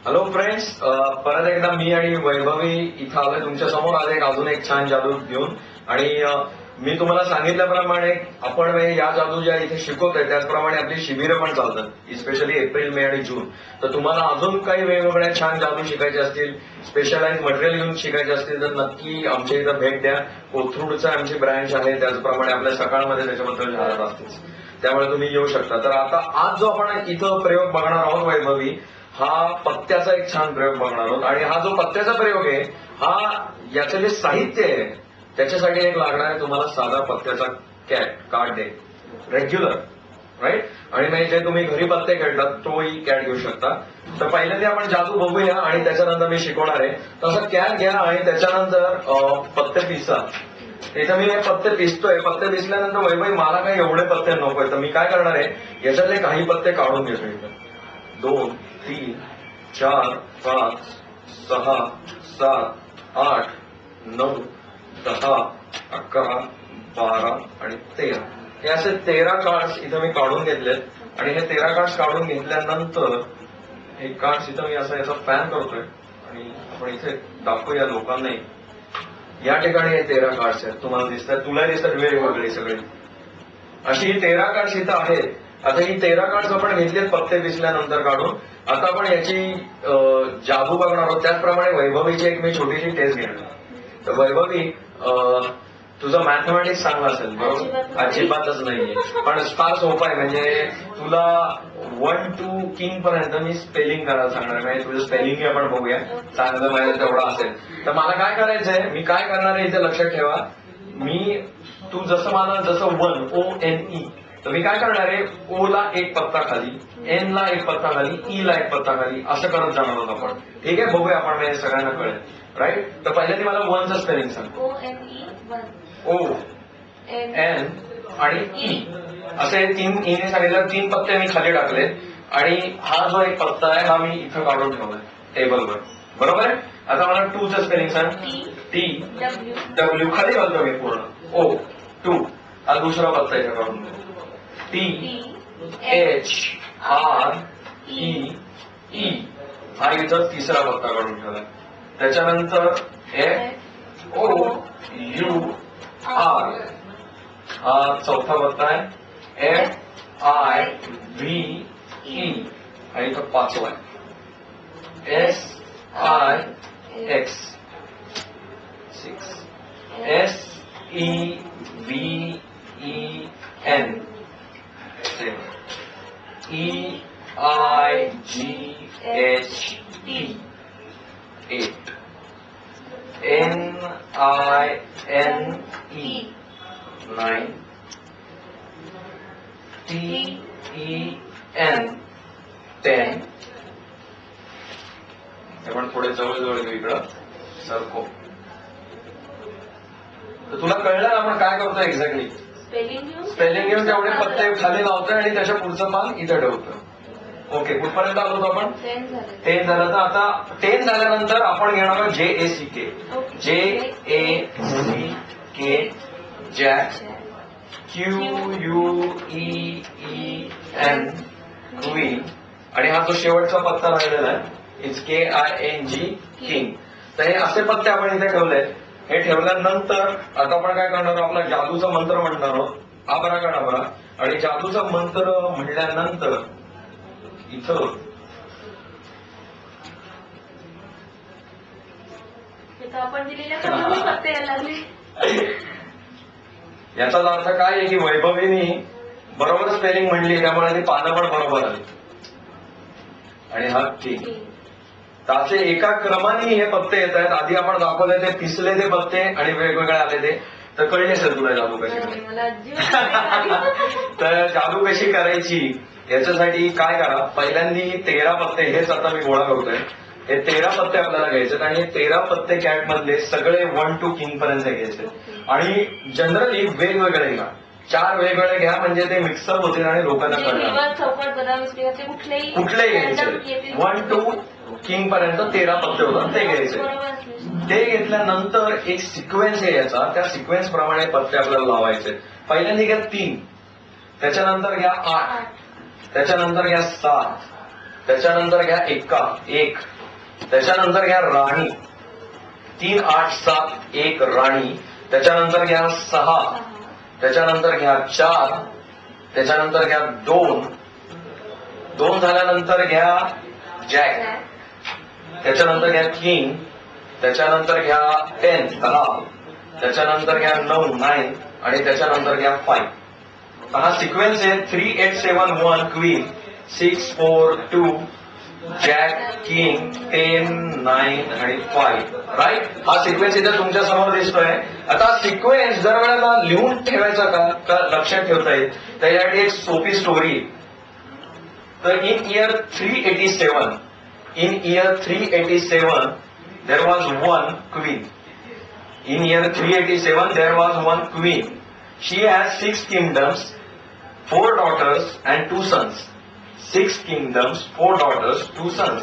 Hello friends, परत एकदा मी आणि वैभवी इथं आलोय तुमच्या समोर. आज अजून एक छान जादू घेऊन. आणि मी तुम्हाला सांगितल्याप्रमाणे आपण या जादू ज्या इथे शिकवतोय त्याचप्रमाणे आपली शिबिरं पण चालतात, स्पेशली एप्रिल, मे आणि जून. तर तुम्हाला अजून काही वेगवेगळ्या छान जादू शिकायचे असतील, स्पेशलाइज मटेरियल घेऊन शिकायचे असतील तर नक्की आमच्या इथं भेट द्या. कोथरूडचा आमची ब्रँच आहे, त्याचप्रमाणे आपल्या सकाळमध्ये त्याच्याबद्दल जाहिरात असतेच, त्यामुळे तुम्ही येऊ शकता. तर आता आज जो आपण इथं प्रयोग बघणार आहोत वैभवी, हा पत्त्याचा एक छान प्रयोग बघणार आहोत. आणि हा जो पत्त्याचा प्रयोग आहे, हा याचं जे साहित्य आहे त्याच्यासाठी एक लागणार आहे तुम्हाला साधा पत्त्याचा कार्ड आहे, रेग्युलर, राईट. आणि नाही जे तुम्ही घरी पत्ते खेळतात तोही कॅट घेऊ शकता. तर पहिले ते आपण जादू बघूया आणि त्याच्यानंतर मी शिकवणार आहे. तसं कॅट घ्या आणि त्याच्यानंतर पत्ते पिसा. इथं मी हे पत्ते पिसतोय. पत्ते पिसल्यानंतर वैभवी मला काही एवढे पत्ते नकोय, तर मी काय करणार आहे, याच्यातले काही पत्ते काढून घेतो. इथं 2, 3, 4, 5, 6, 7, 8, 9, 10, 11, 12 आणि 13. हे असे 13 कार्ड्स इथं मी काढून घेतलेत. आणि हे 13 कार्ड्स काढून घेतल्यानंतर हे कार्ड्स इथं मी असं याचा फॅन करतोय आणि आपण इथे दाखवूया लोकांनाही. या ठिकाणी हे 13 कार्ड्स आहेत, तुम्हाला दिसतात, तुला दिसतात वेगवेगळे सगळे. अशी ही 13 कार्ड्स इथं आहेत. आता ही 13 कार्ड्स आपण घेतलेत पत्ते पिसल्यानंतर काढून. आता आपण याची जादू बघणार आहोत. त्याचप्रमाणे वैभवीची एक मी छोटीशी टेस्ट घेणार. तर वैभवी, तुझं मॅथमॅटिक्स चांगलं असेल बरोबर? अजिबातच नाहीये, पण फार सोपं आहे. म्हणजे तुला 1 to किंग पर्यंत मी स्पेलिंग करायला सांगणार. म्हणजे तुझं स्पेलिंग आपण बघूया, चांगलं माहिती तेवढं असेल. तर मला काय करायचंय, मी काय करणार आहे इथे लक्षात ठेवा. तू जसं मला जसं 1 ONE, तर मी काय करणार आहे, ओ ला एक पत्ता खाली, एन ला एक पत्ता खाली, ई ला एक पत्ता खाली, असं करत जाणार आहोत आपण. ठीक आहे, बघूया आपण, म्हणजे सगळ्यांना कळेल, राईट. तर पहिल्यांदा मला 1चं स्पेलिंग सांग. O N आणि ई, असे 3 ईने सांगितलं. 3 पत्ते मी खाली टाकले आणि हा जो एक पत्ता आहे हा मी इथं काढून ठेवलाय टेबलवर, बरोबर आहे. आता मला 2चं स्पेलिंग सांग. T W खाली घालतो मी पूर्ण. O 2, हा दुसरा पत्ता इथं काढून ठेवतो. T H R E E, हा इथं तिसरा पत्ता काढून ठेवलाय. त्याच्यानंतर F O U R, हा चौथा पत्ता आहे. F I V E, हा इथं पाचवा आहे. S I X 6, S E V E N 7, E I G H T 8, N I N E 9, T E N 10. आपण थोडे जवळ घेऊ इकडं सरको. तर तुला कळलं आपण काय करतोय एक्झॅक्टली. स्पेलिंग घेऊन तेवढे पत्ते खाली लावतोय आणि त्याच्या पुढचं पान इथं ठेवतोय. ओके, कुठपर्यंत आलो होतो आपण? 10 झालं. तर आता 10 झाल्यानंतर आपण घेणार आहोत JACK. JACK, jack. QUEEN, queen. आणि हा जो शेवटचा पत्ता राहिलेला आहे इट्स KING, किंग. तर हे असे पत्ते आपण इथे ठेवले. हे ठेवल्यानंतर आता आपण काय करणार आहोत, आपला जादूचा मंत्र म्हणणार आहोत, आबराकाडाबरा. आणि जादूचा मंत्र म्हणल्यानंतर इथं आपण दिलेल्या पत्ते यायला लागले. याचा अर्थ काय आहे की वैभवीनी बरोबर स्पेलिंग म्हणली, त्यामुळे ती पानं पण बरोबर आली. आणि हा किंग. त्याचे एका क्रमाने हे पत्ते येत आहेत. आधी आपण दाखवले ते पिसले ते पत्ते आणि वेगवेगळे आले ते. तर कळले असेल तुला जादू कशी करायची. तर जादू कशी करायची याच्यासाठी काय करा, पहिल्यांदा 13 पत्ते हेच आता मी गोळा करतोय. हे 13 पत्ते आपल्याला घ्यायचे आणि हे 13 पत्ते कॅट मधले सगळे 1 to किंग पर्यंत घ्यायचे. आणि जनरली वेगवेगळे घ्या, 4 वेगवेगळे घ्या, म्हणजे ते मिक्सअप होतील आणि लोकांना कळणार. कुठलेही घ्यायचे 1 to किंग पर्यंत 13 पत्ते होतात ते घ्यायचे. ते घेतल्यानंतर एक सिक्वेन्स आहे याचा, त्या सिक्वेन्स प्रमाणे पत्ते आपल्याला लावायचे. पहिल्यांदा घ्या 3, त्याच्यानंतर घ्या 8, त्याच्यानंतर घ्या 7, त्याच्यानंतर घ्या 1, त्याच्यानंतर घ्या राणी 3 8 7 1 राणी, त्याच्यानंतर घ्या 6, त्याच्यानंतर घ्या 4, त्याच्यानंतर घ्या 2 झाल्यानंतर घ्या जॅक, त्याच्यानंतर घ्या किंग, त्याच्यानंतर घ्या 10, त्याच्यानंतर घ्या 9 आणि त्याच्यानंतर घ्या 5. हा सिक्वेन्स आहे 3 8 7 1 क्वीन 6 4 2 जॅक किंग 10 9 आणि 5, राईट. हा सिक्वेन्स इथे तुमच्या समोर दिसतोय. आता सिक्वेन्स जर वेळेला लिहून ठेवायचा का लक्षात ठेवता येईल, त्याच्यासाठी एक सोपी स्टोरी आहे. तर in year 387 there was one queen. In year 387 there was one queen. She has 6 kingdoms, 4 daughters and 2 sons. 6 kingdoms, 4 daughters, 2 sons.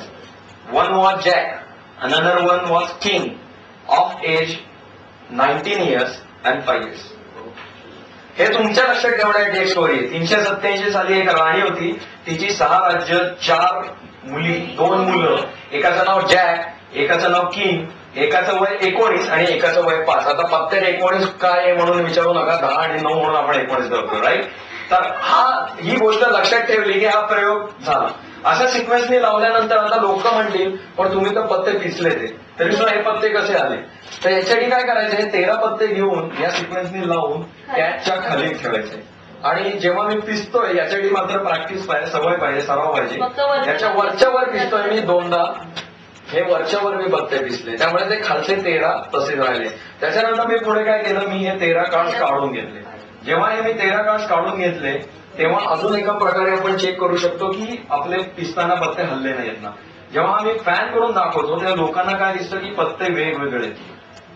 One was Jack, another one was king, of age 19 years and 5 years. हे तुमच्या लक्षात ठेवण्याची एक story आहे. 387 साली एक राणी होती, तिची 6 राज्य, 4 मुली, 2 मुलं, एकाचं नाव जॅक, एकाचं नाव किंग, एकाचं वय 19 आणि एकाचं वय 5. आता पत्त्यात 19 काय आहे म्हणून विचारू नका, 10 आणि 9 म्हणून आपण 19 धरतो, राईट. तर ही गोष्ट लक्षात ठेवली की हा प्रयोग झाला. अशा सिक्वेन्सने लावल्यानंतर आता लोक म्हणतील पण तुम्ही तर पत्ते पिसले ते, तरी सुद्धा हे पत्ते कसे आले. तर याच्यासाठी काय करायचे, 13 पत्ते घेऊन या सिक्वेन्सने लावून कॅटच्या खाली ठेवायचे. आणि जेव्हा मी पिसतोय याच्यासाठी मात्र प्रॅक्टिस पाहिजे, सवय पाहिजे, सराव पाहिजे. याच्या वरच्या वर पिसतोय मी 2दा, हे वरच्यावर मी पत्ते पिसले, त्यामुळे ते खालचे 13 तसेच राहिले. त्याच्यानंतर मी पुढे काय केलं, मी हे 13 कार्ड्स काढून घेतले. जेव्हा हे मी 13 कार्ड्स काढून घेतले तेव्हा अजून एका प्रकारे आपण चेक करू शकतो की आपले पिसताना पत्ते हल्ले नाहीत ना. जेव्हा आम्ही फॅन करून दाखवतो तेव्हा लोकांना काय दिसतं की पत्ते वेगवेगळे,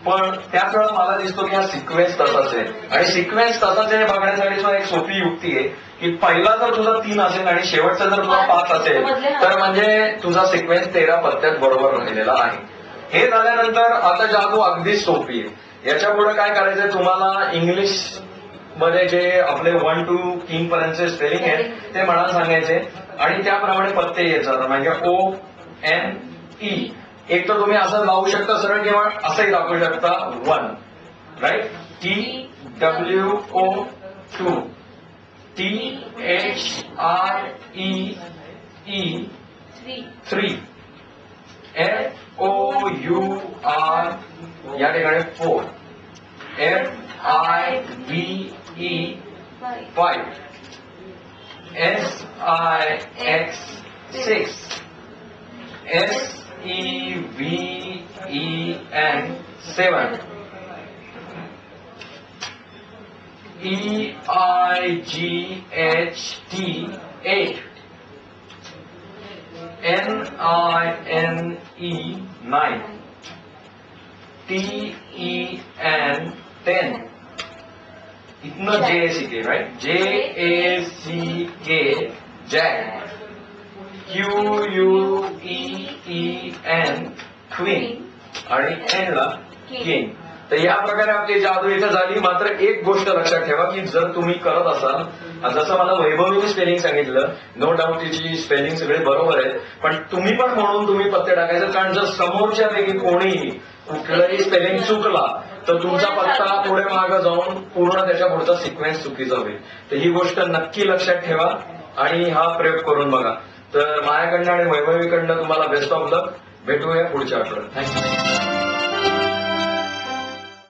पण त्याच वेळा मला दिसतो की हा सिक्वेन्स तसाच आहे. आणि सिक्वेन्स तसाच आहे बघण्यासाठी एक सोपी युक्ती आहे की पहिला जर तुझा 3 असेल आणि शेवटचा जर तुझा 5 असेल तर म्हणजे तुझा सिक्वेन्स 13 पत्त्यात बरोबर राहिलेला आहे. हे झाल्यानंतर आता जादू अगदीच सोपी आहे. याच्या पुढे काय करायचंय, तुम्हाला इंग्लिश मध्ये जे आपले 1 to किंग पर्यंतचे स्पेलिंग आहे ते मला सांगायचे आणि त्याप्रमाणे पत्ते येत जातात. म्हणजे ONE. एक तर तुम्ही असं लावू शकता सरळ किंवा असंही दाखवू शकता 1, राईट. TWO2, THREE 3, FOUR या ठिकाणी 4, FIVE 5, SIX 6, SEVEN 7, EIGHT 8, NINE 9, TEN 10. इथनं JACK, right. JACK jack, QUEEN queen आणि N ला किंग. तर या प्रकारे आपली जादू इथे झाली. मात्र एक गोष्ट लक्षात ठेवा की जर तुम्ही करत असाल, जसं मला वैभवीने स्पेलिंग सांगितलं, नो डाऊट तिची स्पेलिंग सगळे बरोबर आहे, पण तुम्ही पण म्हणून तुम्ही पत्ते टाकायचं. कारण जर समोरच्यापैकी कोणी कुठलंही स्पेलिंग चुकला तर तुमचा पत्ता पुढे मागं जाऊन पूर्ण त्याच्या पुढचा सिक्वेन्स चुकीचा होईल. तर ही गोष्ट नक्की लक्षात ठेवा आणि हा प्रयोग करून बघा. तर माझ्याकडनं आणि वैभवीकडनं तुम्हाला बेस्ट ऑफ लक. भेटूया पुढच्या आठवड्यात. थँक्यू.